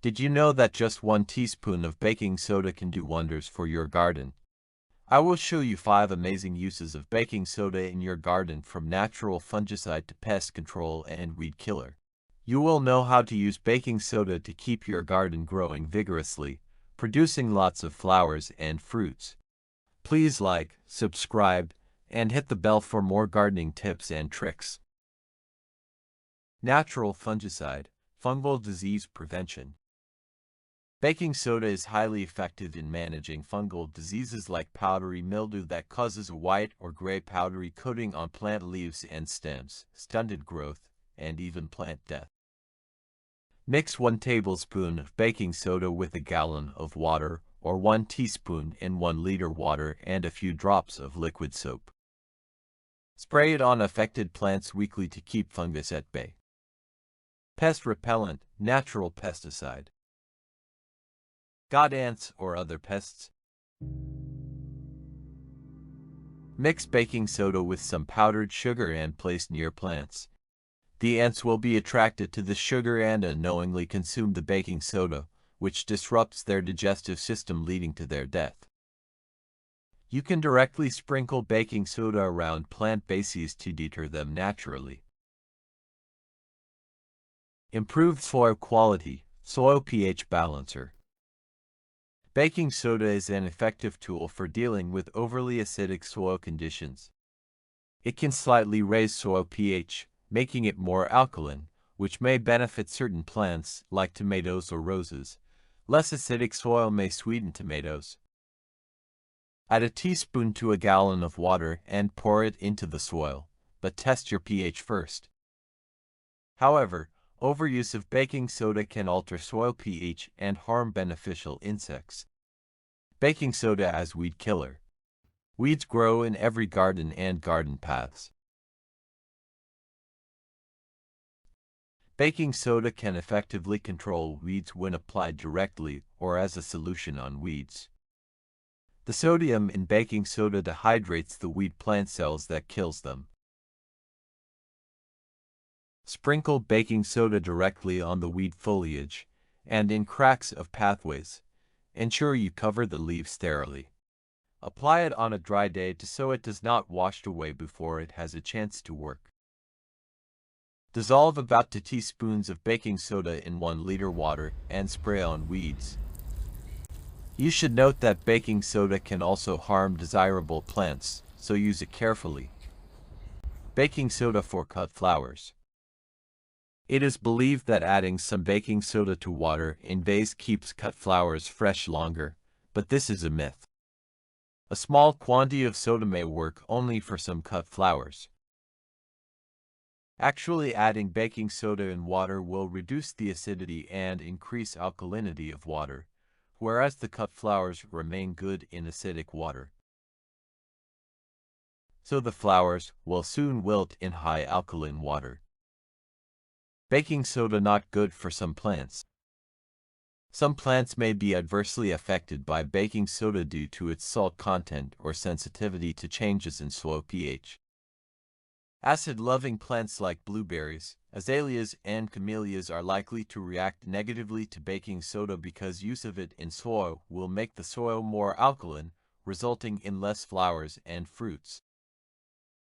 Did you know that just 1 teaspoon of baking soda can do wonders for your garden? I will show you 5 amazing uses of baking soda in your garden, from natural fungicide to pest control and weed killer. You will know how to use baking soda to keep your garden growing vigorously, producing lots of flowers and fruits. Please like, subscribe, and hit the bell for more gardening tips and tricks. Natural fungicide, fungal disease prevention. Baking soda is highly effective in managing fungal diseases like powdery mildew that causes a white or gray powdery coating on plant leaves and stems, stunted growth, and even plant death. Mix 1 tablespoon of baking soda with a gallon of water, or 1 teaspoon in 1 liter water and a few drops of liquid soap. Spray it on affected plants weekly to keep fungus at bay. Pest repellent, natural pesticide. Got ants or other pests? Mix baking soda with some powdered sugar and place near plants. The ants will be attracted to the sugar and unknowingly consume the baking soda, which disrupts their digestive system, leading to their death. You can directly sprinkle baking soda around plant bases to deter them naturally. Improved soil quality, soil pH balancer. Baking soda is an effective tool for dealing with overly acidic soil conditions. It can slightly raise soil pH, making it more alkaline, which may benefit certain plants, like tomatoes or roses. Less acidic soil may sweeten tomatoes. Add a teaspoon to a gallon of water and pour it into the soil, but test your pH first. However, overuse of baking soda can alter soil pH and harm beneficial insects. Baking soda as weed killer. Weeds grow in every garden and garden paths. Baking soda can effectively control weeds when applied directly or as a solution on weeds. The sodium in baking soda dehydrates the weed plant cells that kills them. Sprinkle baking soda directly on the weed foliage and in cracks of pathways. Ensure you cover the leaves thoroughly. Apply it on a dry day so it does not wash away before it has a chance to work. Dissolve about 2 teaspoons of baking soda in 1 liter water and spray on weeds. You should note that baking soda can also harm desirable plants, so use it carefully. Baking soda for cut flowers. It is believed that adding some baking soda to water in vase keeps cut flowers fresh longer, but this is a myth. A small quantity of soda may work only for some cut flowers. Actually, adding baking soda in water will reduce the acidity and increase alkalinity of water, whereas the cut flowers remain good in acidic water. So the flowers will soon wilt in high alkaline water. Baking soda not good for some plants. Some plants may be adversely affected by baking soda due to its salt content or sensitivity to changes in soil pH. Acid-loving plants like blueberries, azaleas, and camellias are likely to react negatively to baking soda because use of it in soil will make the soil more alkaline, resulting in less flowers and fruits.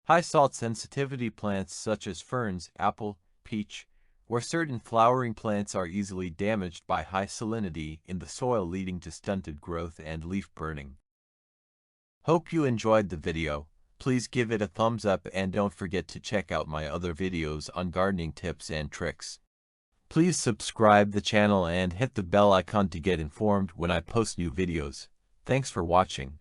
High salt sensitivity plants such as ferns, apple, peach, or certain flowering plants are easily damaged by high salinity in the soil, leading to stunted growth and leaf burning. Hope you enjoyed the video. Please give it a thumbs up and don't forget to check out my other videos on gardening tips and tricks. Please subscribe the channel and hit the bell icon to get informed when I post new videos. Thanks for watching.